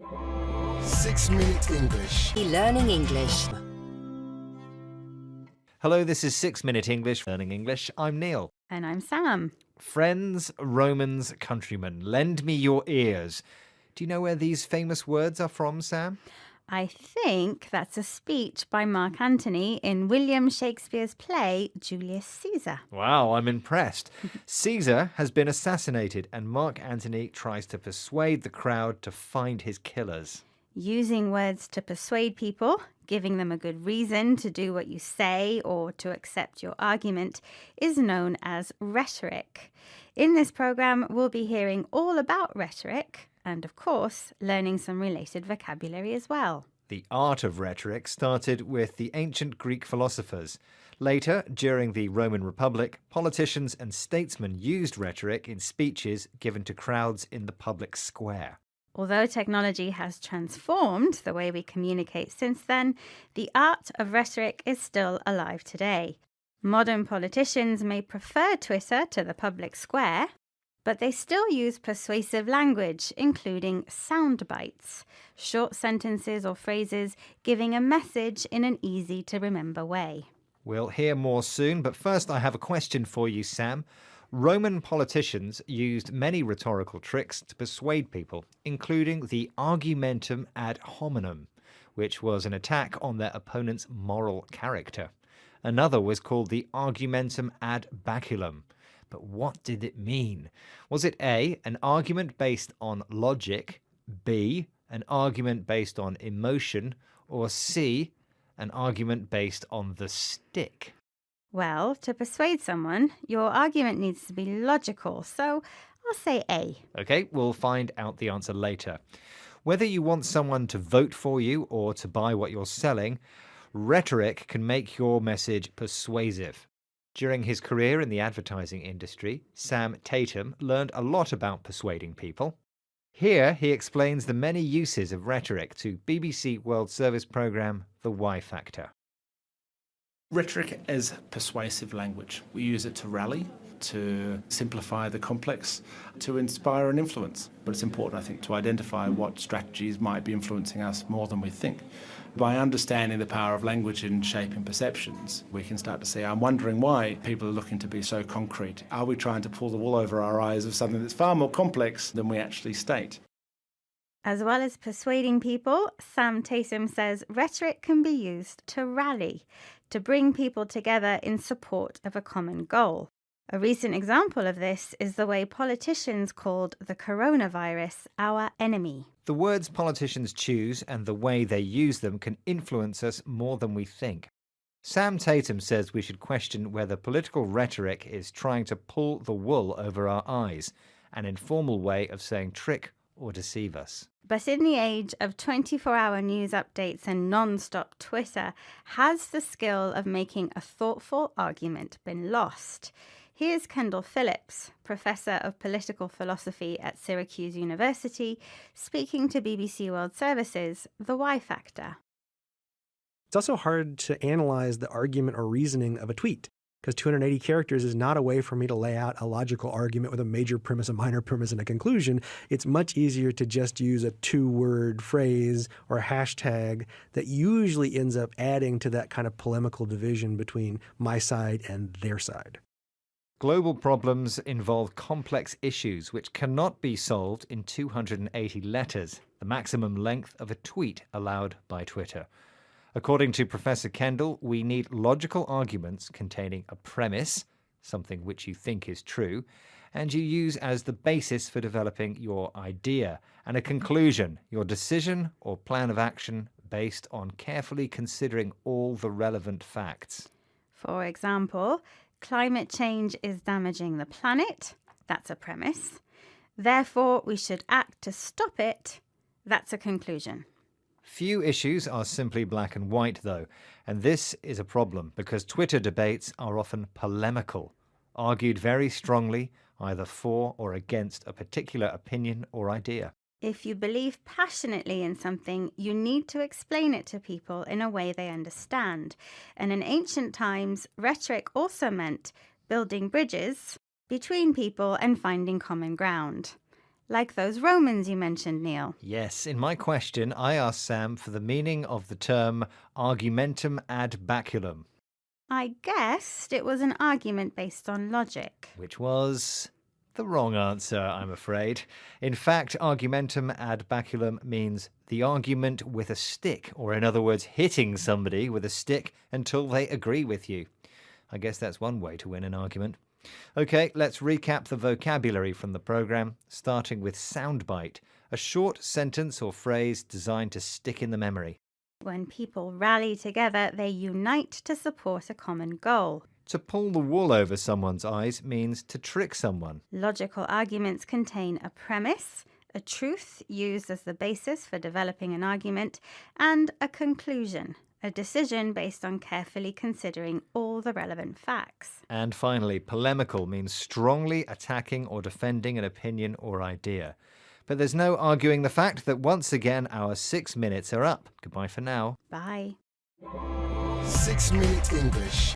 6-Minute English. Learning English. Hello, this is 6-Minute English, Learning English. I'm Neil. And I'm Sam. Friends, Romans, countrymen, lend me your ears. Do you know where these famous words are from, Sam? I think that's a speech by Mark Antony in William Shakespeare's play Julius Caesar. Wow, I'm impressed. Caesar has been assassinated and Mark Antony tries to persuade the crowd to find his killers. Using words to persuade people, giving them a good reason to do what you say or to accept your argument, is known as rhetoric. In this program, we'll be hearing all about rhetoric and, of course, learning some related vocabulary as well. The art of rhetoric started with the ancient Greek philosophers. Later, during the Roman Republic, politicians and statesmen used rhetoric in speeches given to crowds in the public square. Although technology has transformed the way we communicate since then, the art of rhetoric is still alive today. Modern politicians may prefer Twitter to the public square, but they still use persuasive language, including soundbites, short sentences or phrases giving a message in an easy-to-remember way. We'll hear more soon, but first I have a question for you, Sam. Roman politicians used many rhetorical tricks to persuade people, including the argumentum ad hominum, which was an attack on their opponent's moral character. Another was called the argumentum ad baculum. But what did it mean? Was it A, an argument based on logic, B, an argument based on emotion, or C, an argument based on the stick? Well, to persuade someone, your argument needs to be logical, so I'll say A. Okay, we'll find out the answer later. Whether you want someone to vote for you or to buy what you're selling, rhetoric can make your message persuasive. During his career in the advertising industry, Sam Tatum learned a lot about persuading people. Here he explains the many uses of rhetoric to BBC World Service programme The Y Factor. Rhetoric is persuasive language. We use it to rally, to simplify the complex, to inspire and influence. But it's important, I think, to identify what strategies might be influencing us more than we think. By understanding the power of language in shaping perceptions, we can start to see, I'm wondering why people are looking to be so concrete. Are we trying to pull the wool over our eyes of something that's far more complex than we actually state? As well as persuading people, Sam Tatum says rhetoric can be used to rally, to bring people together in support of a common goal. A recent example of this is the way politicians called the coronavirus our enemy. The words politicians choose and the way they use them can influence us more than we think. Sam Tatum says we should question whether political rhetoric is trying to pull the wool over our eyes, an informal way of saying trick or deceive us. But in the age of 24-hour news updates and non-stop Twitter, has the skill of making a thoughtful argument been lost? Here's Kendall Phillips, Professor of Political Philosophy at Syracuse University, speaking to BBC World Service's The Y Factor. It's also hard to analyze the argument or reasoning of a tweet, because 280 characters is not a way for me to lay out a logical argument with a major premise, a minor premise, and a conclusion. It's much easier to just use a two-word phrase or a hashtag that usually ends up adding to that kind of polemical division between my side and their side. Global problems involve complex issues which cannot be solved in 280 letters, the maximum length of a tweet allowed by Twitter. According to Professor Kendall, we need logical arguments containing a premise, something which you think is true, and you use as the basis for developing your idea, and a conclusion, your decision or plan of action based on carefully considering all the relevant facts. For example, climate change is damaging the planet. That's a premise. Therefore, we should act to stop it. That's a conclusion. Few issues are simply black and white, though, and this is a problem because Twitter debates are often polemical, argued very strongly, either for or against a particular opinion or idea. If you believe passionately in something, you need to explain it to people in a way they understand. And in ancient times, rhetoric also meant building bridges between people and finding common ground. Like those Romans you mentioned, Neil. Yes, in my question, I asked Sam for the meaning of the term argumentum ad baculum, I guessed it was an argument based on logic. which was the wrong answer, I'm afraid. In fact, argumentum ad baculum means the argument with a stick, or in other words, hitting somebody with a stick until they agree with you. I guess that's one way to win an argument. Okay, let's recap the vocabulary from the program, starting with soundbite, a short sentence or phrase designed to stick in the memory. When people rally together, they unite to support a common goal. To pull the wool over someone's eyes means to trick someone. Logical arguments contain a premise, a truth used as the basis for developing an argument, and a conclusion, a decision based on carefully considering all the relevant facts. And finally, polemical means strongly attacking or defending an opinion or idea. But there's no arguing the fact that once again our 6 minutes are up. Goodbye for now. Bye. 6 Minute English.